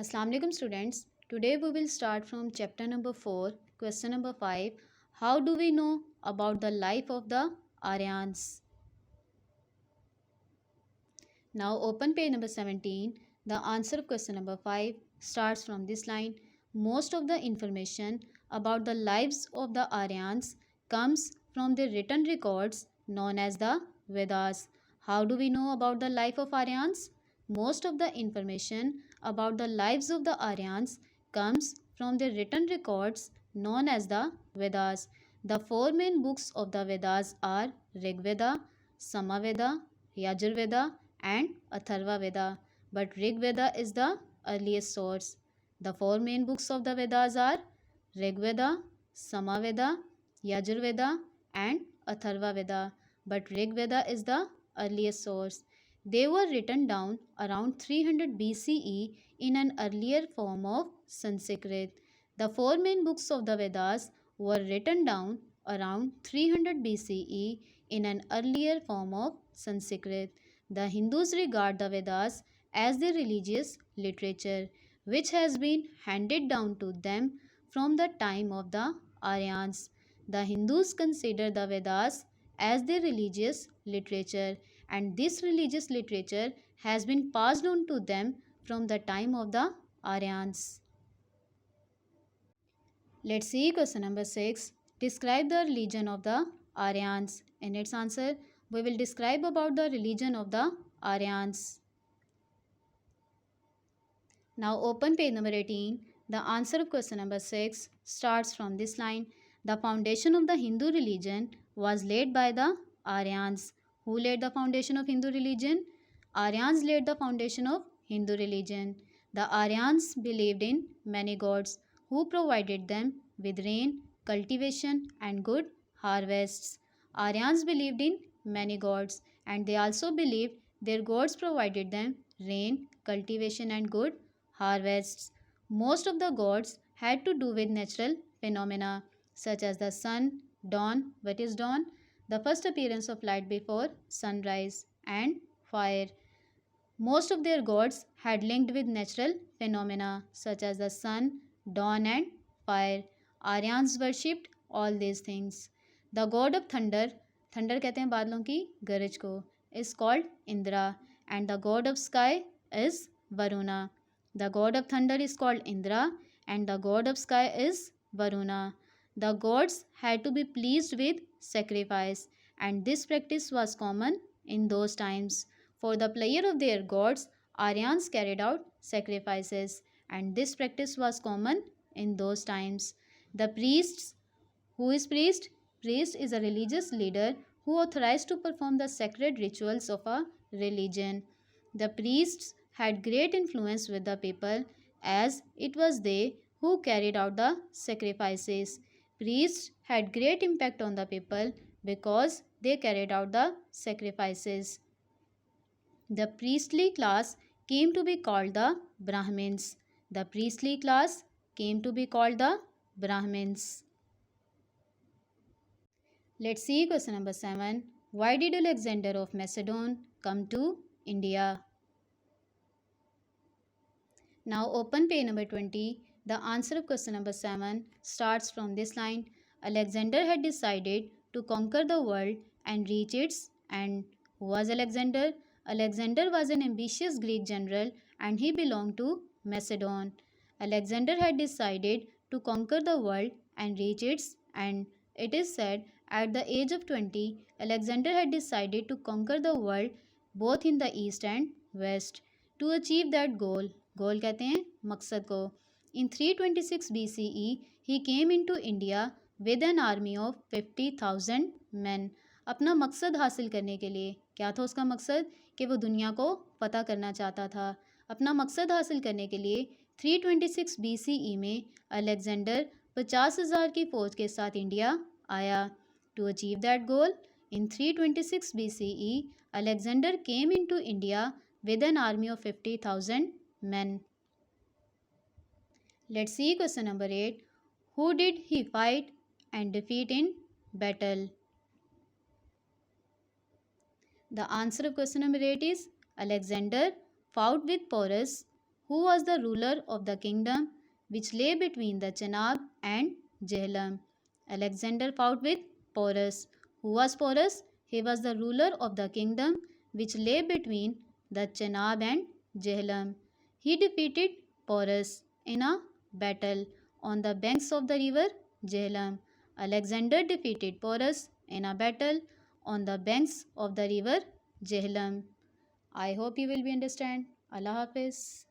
Assalamu alaikum students. Today we will start from chapter number 4, question number 5. How do we know about the life of the Aryans? Now open page number 17. The answer of question number 5 starts from this line. Most of the information about the lives of the Aryans comes from the written records known as the Vedas. How do we know about the life of Aryans? Most of the information about the lives of the Aryans comes from the written records known as the Vedas. The four main books of the Vedas are Rig Veda, Samaveda, Yajurveda and Atharva Veda, but Rig Veda is the earliest source. The four main books of the Vedas are Rig Veda, Samaveda, Yajurveda and Atharva Veda, but Rig Veda is the earliest source. They were written down around 300 BCE in an earlier form of Sanskrit. The four main books of the Vedas were written down around 300 BCE in an earlier form of Sanskrit. The Hindus regard the Vedas as their religious literature, which has been handed down to them from the time of the Aryans. The Hindus consider the Vedas as their religious literature, and this religious literature has been passed on to them from the time of the Aryans. Let's see question number 6. Describe the religion of the Aryans. In its answer, we will describe about the religion of the Aryans. Now open page number 18. The answer of question number 6 starts from this line. The foundation of the Hindu religion was laid by the Aryans. Who laid the foundation of Hindu religion? Aryans laid the foundation of Hindu religion. The Aryans believed in many gods who provided them with rain, cultivation and good harvests. Aryans believed in many gods and they also believed their gods provided them rain, cultivation and good harvests. Most of the gods had to do with natural phenomena such as the sun, dawn, what is dawn? The first appearance of light before sunrise, and fire. Most of their gods had linked with natural phenomena such as the sun, dawn and fire. Aryans worshipped all these things. The god of thunder, thunder कहते हैं बादलों की गरज को, is called Indra, and the god of sky is Varuna. The god of thunder is called Indra and the god of sky is Varuna. The gods had to be pleased with sacrifice, and this practice was common in those times. For the pleasure of their gods, Aryans carried out sacrifices, and this practice was common in those times. The priests, who is priest? Priest is a religious leader who authorized to perform the sacred rituals of a religion. The priests had great influence with the people as it was they who carried out the sacrifices. Priests had great impact on the people because they carried out the sacrifices. The priestly class came to be called the Brahmins. The priestly class came to be called the Brahmins. Let's see question number 7. Why did Alexander of Macedon come to India? Now open page number 20. The answer of question number 7 starts from this line. Alexander had decided to conquer the world and reach its end. Who was Alexander? Alexander was an ambitious Greek general and he belonged to Macedon. Alexander had decided to conquer the world and reach its end. It is said at the age of 20, Alexander had decided to conquer the world both in the east and west. To achieve that goal, गोल कहते हैं मकसद को, in 326 BCE he came into India with an army of 50,000 men. अपना मकसद हासिल करने के लिए, क्या था उसका मकसद? कि वो दुनिया को पता करना चाहता था. अपना मकसद हासिल करने के लिए 326 BCE में अलेक्जेंडर 50,000 की फ़ौज के साथ इंडिया आया. To achieve that goal, in 326 BCE, Alexander came into India with an army of 50,000 men. Let's see question number 8. Who did he fight and defeat in battle? The answer of question number 8 is Alexander fought with Porus, Who was the ruler of the kingdom which lay between the Chenab and Jhelum? Alexander fought with Porus. Who was Porus? He was the ruler of the kingdom which lay between the Chenab and Jhelum. He defeated Porus in a battle on the banks of the river Jhelum. Alexander defeated Porus in a battle on the banks of the river Jhelum. I hope you will be understand. Allah Hafiz.